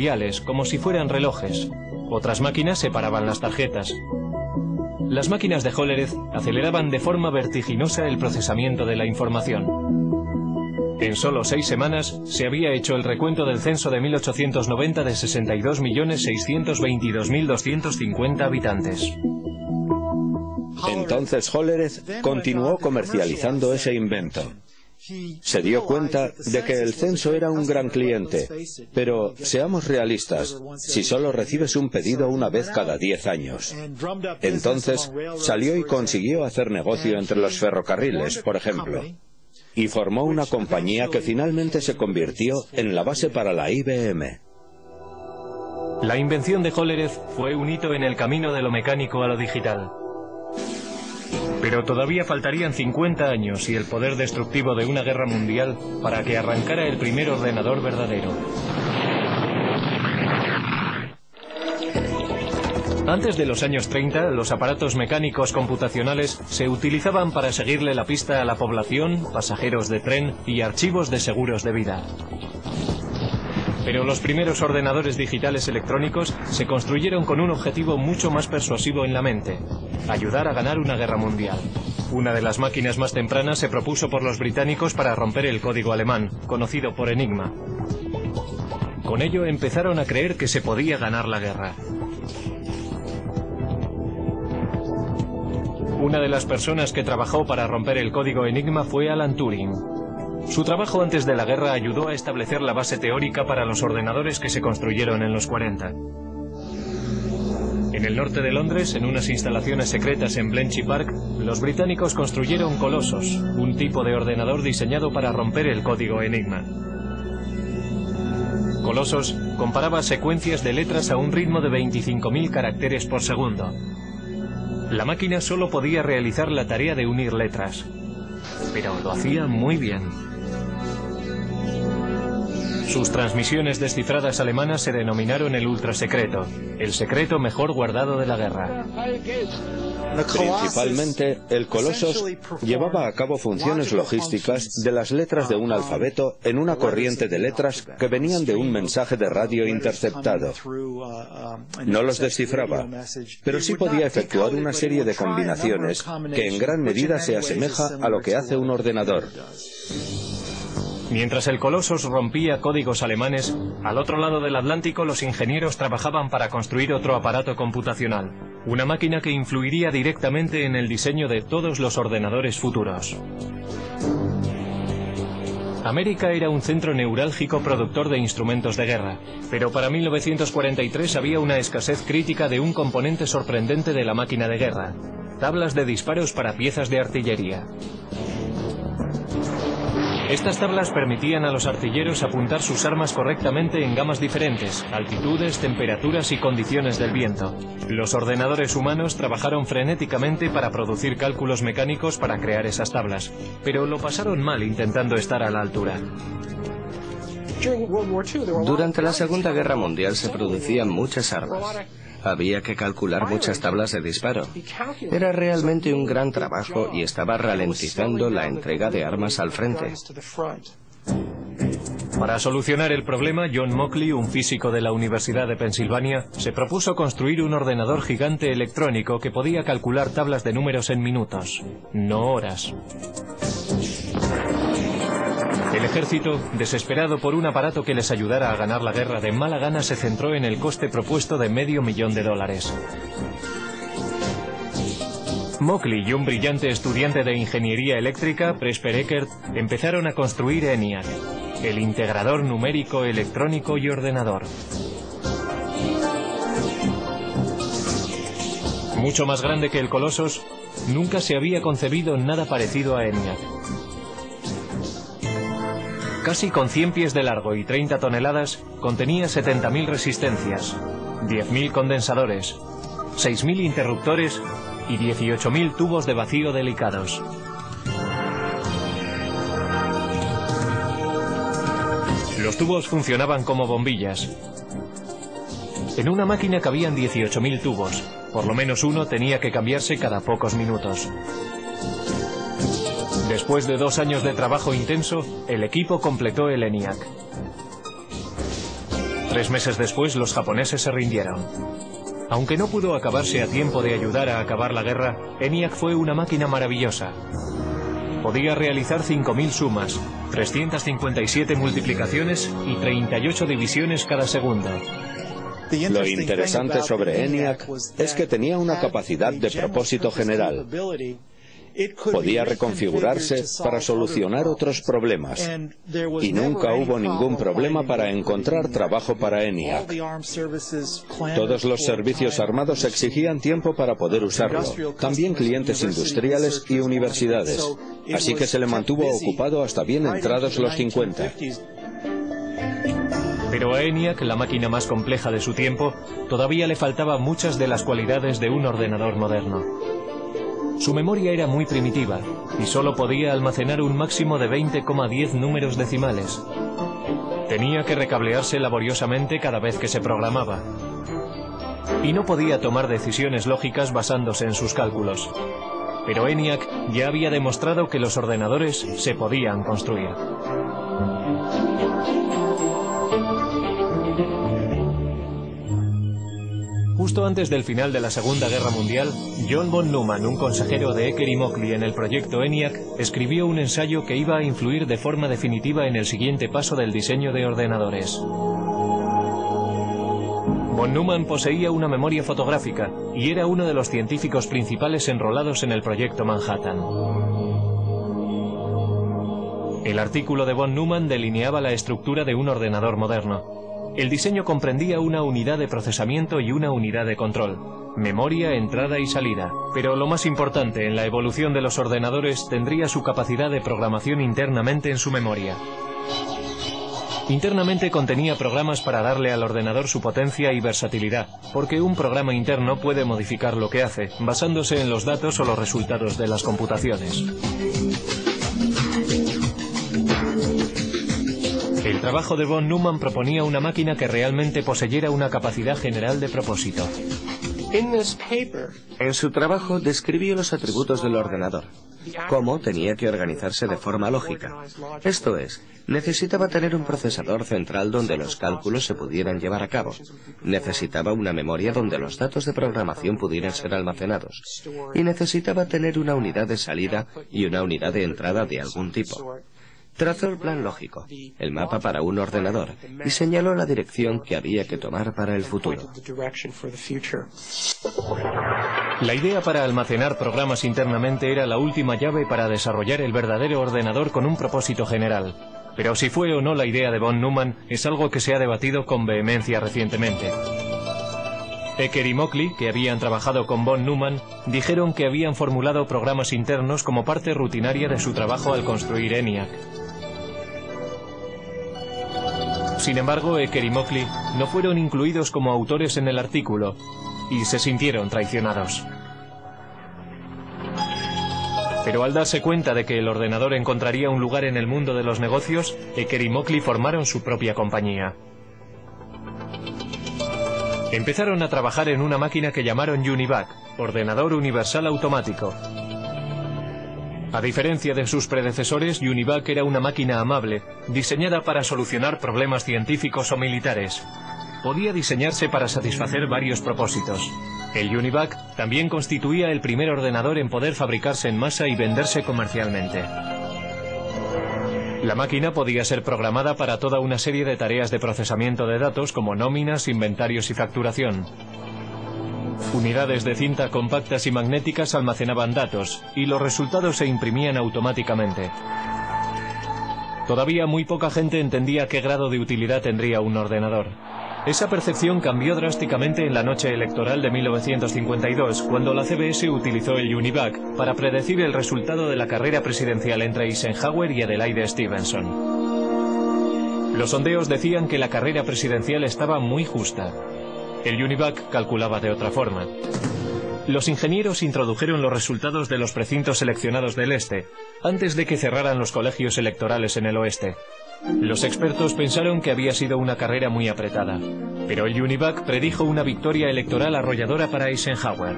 diales, como si fueran relojes. Otras máquinas separaban las tarjetas. Las máquinas de Hollerith aceleraban de forma vertiginosa el procesamiento de la información. En solo 6 semanas se había hecho el recuento del censo de 1890 de 62.622.250 habitantes. Entonces Hollerith continuó comercializando ese invento. Se dio cuenta de que el censo era un gran cliente, pero seamos realistas, si solo recibes un pedido una vez cada 10 años. Entonces salió y consiguió hacer negocio entre los ferrocarriles, por ejemplo, y formó una compañía que finalmente se convirtió en la base para la IBM. La invención de Hollerith fue un hito en el camino de lo mecánico a lo digital. Pero todavía faltarían 50 años y el poder destructivo de una guerra mundial para que arrancara el primer ordenador verdadero. Antes de los años 30, los aparatos mecánicos computacionales se utilizaban para seguirle la pista a la población, pasajeros de tren y archivos de seguros de vida. Pero los primeros ordenadores digitales electrónicos se construyeron con un objetivo mucho más persuasivo en la mente: ayudar a ganar una guerra mundial. Una de las máquinas más tempranas se propuso por los británicos para romper el código alemán, conocido por Enigma. Con ello empezaron a creer que se podía ganar la guerra. Una de las personas que trabajó para romper el código Enigma fue Alan Turing. Su trabajo antes de la guerra ayudó a establecer la base teórica para los ordenadores que se construyeron en los 40. En el norte de Londres, en unas instalaciones secretas en Bletchley Park, los británicos construyeron Colossus, un tipo de ordenador diseñado para romper el código Enigma. Colossus comparaba secuencias de letras a un ritmo de 25.000 caracteres por segundo. La máquina solo podía realizar la tarea de unir letras, pero lo hacía muy bien. Sus transmisiones descifradas alemanas se denominaron el ultrasecreto, el secreto mejor guardado de la guerra. Principalmente, el Colossus llevaba a cabo funciones logísticas de las letras de un alfabeto en una corriente de letras que venían de un mensaje de radio interceptado. No los descifraba, pero sí podía efectuar una serie de combinaciones que en gran medida se asemeja a lo que hace un ordenador. Mientras el Colossus rompía códigos alemanes, al otro lado del Atlántico los ingenieros trabajaban para construir otro aparato computacional, una máquina que influiría directamente en el diseño de todos los ordenadores futuros. América era un centro neurálgico productor de instrumentos de guerra, pero para 1943 había una escasez crítica de un componente sorprendente de la máquina de guerra: tablas de disparos para piezas de artillería. Estas tablas permitían a los artilleros apuntar sus armas correctamente en gamas diferentes, altitudes, temperaturas y condiciones del viento. Los ordenadores humanos trabajaron frenéticamente para producir cálculos mecánicos para crear esas tablas, pero lo pasaron mal intentando estar a la altura. Durante la Segunda Guerra Mundial se producían muchas armas. Había que calcular muchas tablas de disparo. Era realmente un gran trabajo y estaba ralentizando la entrega de armas al frente. Para solucionar el problema, John Mauchly, un físico de la Universidad de Pensilvania, se propuso construir un ordenador gigante electrónico que podía calcular tablas de números en minutos, no horas. El ejército, desesperado por un aparato que les ayudara a ganar la guerra, de mala gana se centró en el coste propuesto de $500,000. Mauchly y un brillante estudiante de ingeniería eléctrica, Presper Eckert, empezaron a construir ENIAC, el integrador numérico, electrónico y ordenador. Mucho más grande que el Colossus, nunca se había concebido nada parecido a ENIAC. Casi con 100 pies de largo y 30 toneladas, contenía 70.000 resistencias, 10.000 condensadores, 6.000 interruptores y 18.000 tubos de vacío delicados. Los tubos funcionaban como bombillas. En una máquina cabían 18.000 tubos, por lo menos uno tenía que cambiarse cada pocos minutos. Después de 2 años de trabajo intenso, el equipo completó el ENIAC. 3 meses después, los japoneses se rindieron. Aunque no pudo acabarse a tiempo de ayudar a acabar la guerra, ENIAC fue una máquina maravillosa. Podía realizar 5.000 sumas, 357 multiplicaciones y 38 divisiones cada segundo. Lo interesante sobre ENIAC es que tenía una capacidad de propósito general. Podía reconfigurarse para solucionar otros problemas, y nunca hubo ningún problema para encontrar trabajo para ENIAC. Todos los servicios armados exigían tiempo para poder usarlo, también clientes industriales y universidades, así que se le mantuvo ocupado hasta bien entrados los 50. Pero a ENIAC, la máquina más compleja de su tiempo, todavía le faltaban muchas de las cualidades de un ordenador moderno. Su memoria era muy primitiva y solo podía almacenar un máximo de 20,10 números decimales. Tenía que recablearse laboriosamente cada vez que se programaba. Y no podía tomar decisiones lógicas basándose en sus cálculos. Pero ENIAC ya había demostrado que los ordenadores se podían construir. Justo antes del final de la Segunda Guerra Mundial, John von Neumann, un consejero de Ecker y Mockley en el proyecto ENIAC, escribió un ensayo que iba a influir de forma definitiva en el siguiente paso del diseño de ordenadores. Von Neumann poseía una memoria fotográfica y era uno de los científicos principales enrolados en el proyecto Manhattan. El artículo de von Neumann delineaba la estructura de un ordenador moderno. El diseño comprendía una unidad de procesamiento y una unidad de control, memoria, entrada y salida. Pero lo más importante en la evolución de los ordenadores tendría su capacidad de programación internamente en su memoria. Internamente contenía programas para darle al ordenador su potencia y versatilidad, porque un programa interno puede modificar lo que hace, basándose en los datos o los resultados de las computaciones. El trabajo de von Neumann proponía una máquina que realmente poseyera una capacidad general de propósito. En su trabajo describió los atributos del ordenador, cómo tenía que organizarse de forma lógica. Esto es, necesitaba tener un procesador central donde los cálculos se pudieran llevar a cabo. Necesitaba una memoria donde los datos de programación pudieran ser almacenados. Y necesitaba tener una unidad de salida y una unidad de entrada de algún tipo. Trazó el plan lógico, el mapa para un ordenador, y señaló la dirección que había que tomar para el futuro. La idea para almacenar programas internamente era la última llave para desarrollar el verdadero ordenador con un propósito general. Pero si fue o no la idea de von Neumann es algo que se ha debatido con vehemencia recientemente. Ecker y Mockley, que habían trabajado con von Neumann, dijeron que habían formulado programas internos como parte rutinaria de su trabajo al construir ENIAC. Sin embargo, Ecker y Mockley no fueron incluidos como autores en el artículo y se sintieron traicionados. Pero al darse cuenta de que el ordenador encontraría un lugar en el mundo de los negocios, Ecker y Mockley formaron su propia compañía. Empezaron a trabajar en una máquina que llamaron UNIVAC, Ordenador Universal Automático. A diferencia de sus predecesores, UNIVAC era una máquina amable, diseñada para solucionar problemas científicos o militares. Podía diseñarse para satisfacer varios propósitos. El UNIVAC también constituía el primer ordenador en poder fabricarse en masa y venderse comercialmente. La máquina podía ser programada para toda una serie de tareas de procesamiento de datos como nóminas, inventarios y facturación. Unidades de cinta compactas y magnéticas almacenaban datos, y los resultados se imprimían automáticamente. Todavía muy poca gente entendía qué grado de utilidad tendría un ordenador. Esa percepción cambió drásticamente en la noche electoral de 1952, cuando la CBS utilizó el UNIVAC para predecir el resultado de la carrera presidencial entre Eisenhower y Adelaide Stevenson. Los sondeos decían que la carrera presidencial estaba muy justa. El UNIVAC calculaba de otra forma. Los ingenieros introdujeron los resultados de los precintos seleccionados del este, antes de que cerraran los colegios electorales en el oeste. Los expertos pensaron que había sido una carrera muy apretada, pero el UNIVAC predijo una victoria electoral arrolladora para Eisenhower.